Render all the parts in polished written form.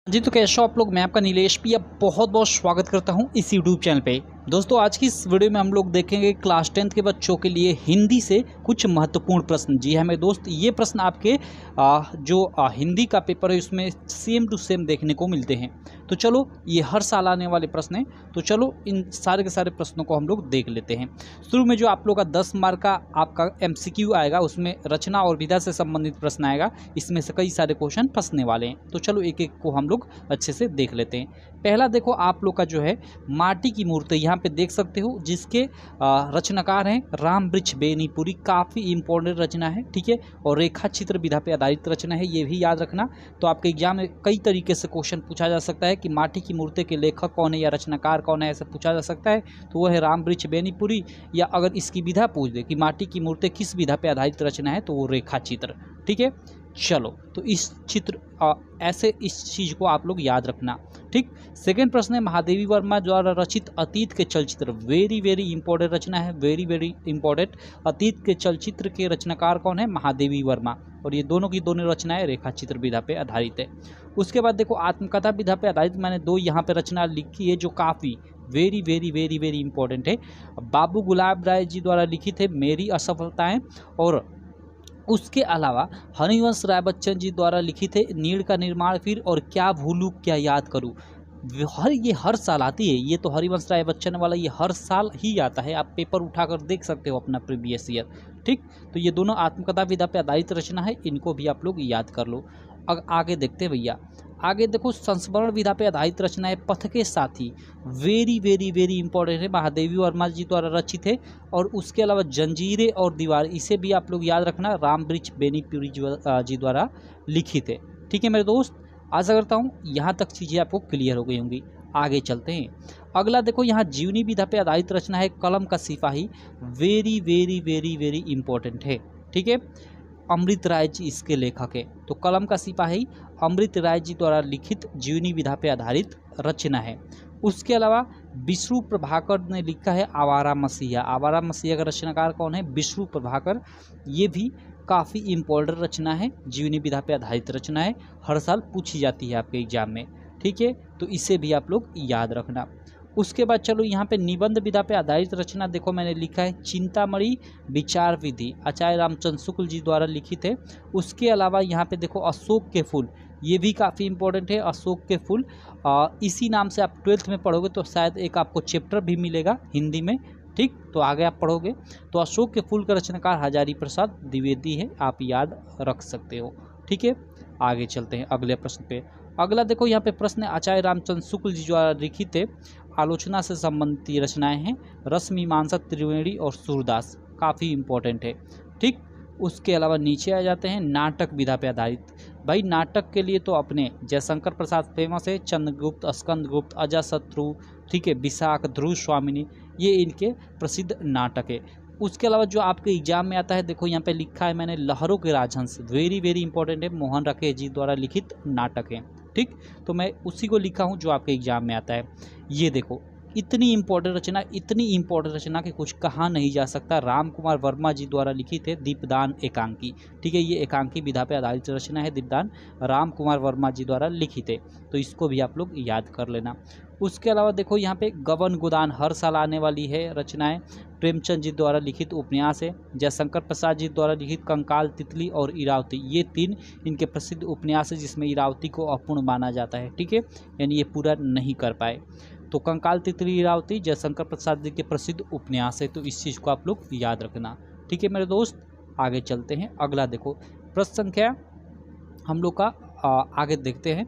जी तो कैसे हो आप लोग। मैं आपका नीलेश पी अब बहुत बहुत स्वागत करता हूं इस यूट्यूब चैनल पे। दोस्तों आज की इस वीडियो में हम लोग देखेंगे क्लास 10th के बच्चों के लिए हिंदी से कुछ महत्वपूर्ण प्रश्न। जी हाँ मेरे दोस्त, ये प्रश्न आपके हिंदी का पेपर है उसमें सेम टू सेम देखने को मिलते हैं। तो चलो ये हर साल आने वाले प्रश्न हैं, तो चलो इन सारे के सारे प्रश्नों को हम लोग देख लेते हैं। शुरू में जो आप लोग का 10 मार्क का आपका MCQ आएगा, उसमें रचना और विधा से संबंधित प्रश्न आएगा। इसमें से कई सारे क्वेश्चन फंसने वाले हैं, तो चलो एक एक को हम लोग अच्छे से देख लेते हैं। पहला देखो आप लोग का जो है माटी की मूर्ति, यहाँ पे देख सकते हो, जिसके रचनाकार हैं राम वृक्ष बेनीपुरी। काफ़ी इंपॉर्टेंट रचना है, ठीक है। और रेखा चित्र विधा पे आधारित रचना है, ये भी याद रखना। तो आपके एग्जाम में कई तरीके से क्वेश्चन पूछा जा सकता है कि माटी की मूर्ति के लेखक कौन है या रचनाकार कौन है, ऐसा पूछा जा सकता है। तो वो है राम वृक्ष बेनीपुरी। या अगर इसकी विधा पूछ दे कि माटी की मूर्ति किस विधा पे आधारित रचना है, तो वो रेखा चित्र, ठीक है। चलो तो इस चित्र ऐसे इस चीज़ को आप लोग याद रखना, ठीक। सेकंड प्रश्न है महादेवी वर्मा द्वारा रचित अतीत के चलचित्र। वेरी वेरी इंपॉर्टेंट रचना है, वेरी वेरी इंपॉर्टेंट। अतीत के चलचित्र के रचनाकार कौन है? महादेवी वर्मा। और ये दोनों की दोनों रचनाएं रेखा चित्र विधा पे आधारित है। उसके बाद देखो आत्मकथा विधा पे आधारित मैंने दो यहाँ पे रचना लिखी है जो काफ़ी very very very very important है। बाबू गुलाब राय जी द्वारा लिखित है मेरी असफलताएं। और उसके अलावा हरिवंश राय बच्चन जी द्वारा लिखित है नीड़ का निर्माण फिर और क्या भूलूं क्या याद करूं। ये हर साल आती है, ये तो हरिवंश राय बच्चन वाला ये हर साल ही आता है। आप पेपर उठाकर देख सकते हो अपना प्रीवियस ईयर, ठीक। तो ये दोनों आत्मकथा विधा पे आधारित रचना है, इनको भी आप लोग याद कर लो। आगे देखते हैं भैया। आगे देखो संस्मरण विधा पे आधारित रचना है पथ के साथी। वेरी वेरी वेरी इंपॉर्टेंट है, महादेवी वर्मा जी द्वारा रचित है। और उसके अलावा जंजीरें और दीवार, इसे भी आप लोग याद रखना, राम वृक्ष बेनीपुरी जी द्वारा लिखित है, ठीक है मेरे दोस्त। आशा करता हूँ यहाँ तक चीज़ें आपको क्लियर हो गई होंगी। आगे चलते हैं। अगला देखो यहाँ जीवनी विधा पे आधारित रचना है कलम का सिपाही। Very very very very important है, ठीक है। अमृत राय जी इसके लेखक है। तो कलम का सिपाही अमृत राय जी द्वारा लिखित जीवनी विधा पे आधारित रचना है। उसके अलावा विष्णु प्रभाकर ने लिखा है आवारा मसीहा। आवारा मसीहा का रचनाकार कौन है? विष्णु प्रभाकर। ये भी काफ़ी इम्पोर्टेंट रचना है, जीवनी विधा पे आधारित रचना है, हर साल पूछी जाती है आपके एग्जाम में, ठीक है। तो इसे भी आप लोग याद रखना। उसके बाद चलो यहाँ पे निबंध विधा पे आधारित रचना देखो मैंने लिखा है चिंतामणि विचार विधि, आचार्य रामचंद्र शुक्ल जी द्वारा लिखित है। उसके अलावा यहाँ पे देखो अशोक के फूल, ये भी काफ़ी इंपॉर्टेंट है। अशोक के फूल इसी नाम से आप 12th में पढ़ोगे तो शायद एक आपको चैप्टर भी मिलेगा हिंदी में, ठीक। तो आगे आप पढ़ोगे तो अशोक के फूल का रचनाकार हजारी प्रसाद द्विवेदी है, आप याद रख सकते हो, ठीक है। आगे चलते हैं अगले प्रश्न पे। अगला देखो यहाँ पे प्रश्न आचार्य रामचंद्र शुक्ल जी द्वारा लिखित है आलोचना से संबंधित रचनाएं हैं रस मीमांसा त्रिवेणी और सूरदास, काफ़ी इंपॉर्टेंट है, ठीक। उसके अलावा नीचे आ जाते हैं नाटक विधा पे आधारित। भाई नाटक के लिए तो अपने जयशंकर प्रसाद फेमस है, चंद्रगुप्त, स्कंदगुप्त, अजाशत्रु, ठीक है, विशाख, ध्रुव स्वामिनी, ये इनके प्रसिद्ध नाटक है। उसके अलावा जो आपके एग्जाम में आता है देखो यहाँ पे लिखा है मैंने लहरों के राजहंस। वेरी वेरी इंपॉर्टेंट है, मोहन राकेश जी द्वारा लिखित नाटक है, ठीक। तो मैं उसी को लिखा हूँ जो आपके एग्जाम में आता है। ये देखो इतनी इंपॉर्टेंट रचना, इतनी इंपॉर्टेंट रचना कि कुछ कहा नहीं जा सकता। राम कुमार वर्मा जी द्वारा लिखित है दीपदान एकांकी, ठीक है। ये एकांकी विधा पे आधारित रचना है, दीपदान राम कुमार वर्मा जी द्वारा लिखित है, तो इसको भी आप लोग याद कर लेना। उसके अलावा देखो यहाँ पे गबन गोदान हर साल आने वाली है रचनाएं, प्रेमचंद जी द्वारा लिखित उपन्यास है। जयशंकर प्रसाद जी द्वारा लिखित कंकाल, तितली और इरावती, ये 3 इनके प्रसिद्ध उपन्यास है जिसमें इरावती को अपूर्ण माना जाता है, ठीक है, यानी ये पूरा नहीं कर पाए। तो कंकाल, तितली, इरावती जयशंकर प्रसाद जी के प्रसिद्ध उपन्यास है, तो इस चीज़ को आप लोग याद रखना, ठीक है मेरे दोस्त। आगे चलते हैं। अगला देखो प्रश्न संख्या हम लोग का आगे देखते हैं।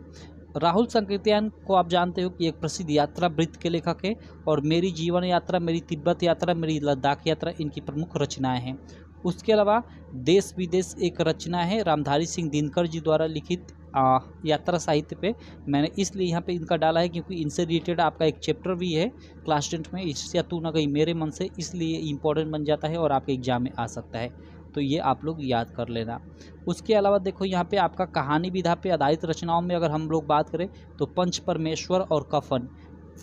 राहुल संकीर्तन को आप जानते हो कि एक प्रसिद्ध यात्रा वृत्त के लेखक है। और मेरी जीवन यात्रा, मेरी तिब्बत यात्रा, मेरी लद्दाख यात्रा इनकी प्रमुख रचनाएं हैं। उसके अलावा देश विदेश एक रचना है रामधारी सिंह दिनकर जी द्वारा लिखित यात्रा साहित्य पे। मैंने इसलिए यहाँ पे इनका डाला है क्योंकि इनसे रिलेटेड आपका एक चैप्टर भी है क्लास 10th में, इससे तू ना गई मेरे मन से, इसलिए इम्पोर्टेंट बन जाता है और आपके एग्जाम में आ सकता है, तो ये आप लोग याद कर लेना। उसके अलावा देखो यहाँ पे आपका कहानी विधा पे आधारित रचनाओं में अगर हम लोग बात करें तो पंच परमेश्वर और कफन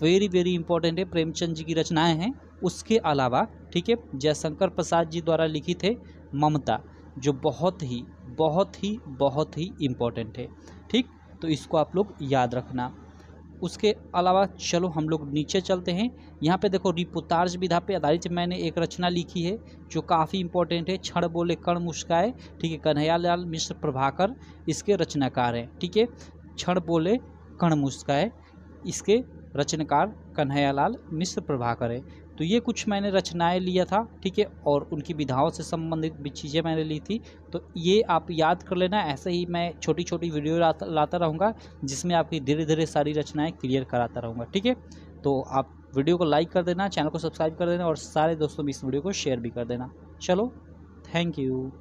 वेरी वेरी इंपॉर्टेंट है, प्रेमचंद जी की रचनाएं हैं। उसके अलावा ठीक है जयशंकर प्रसाद जी द्वारा लिखित है ममता, जो बहुत ही इम्पोर्टेंट है, ठीक। तो इसको आप लोग याद रखना। उसके अलावा चलो हम लोग नीचे चलते हैं। यहाँ पे देखो रिपोर्ताज विधा पे आधारित मैंने एक रचना लिखी है जो काफ़ी इंपॉर्टेंट है। क्षण बोले कण मुस्काए, ठीक है, कन्हैयालाल मिश्र प्रभाकर इसके रचनाकार हैं। ठीक है, क्षण बोले कण मुस्काए, इसके रचनाकार कन्हैयालाल मिश्र प्रभाकर है। तो ये कुछ मैंने रचनाएं लिया था, ठीक है, और उनकी विधाओं से संबंधित भी चीज़ें मैंने ली थी। तो ये आप याद कर लेना। ऐसे ही मैं छोटी छोटी वीडियो लाता रहूँगा जिसमें आपकी धीरे धीरे सारी रचनाएं क्लियर कराता रहूँगा। ठीक है, तो आप वीडियो को लाइक कर देना, चैनल को सब्सक्राइब कर देना और सारे दोस्तों में इस वीडियो को शेयर भी कर देना। चलो, थैंक यू।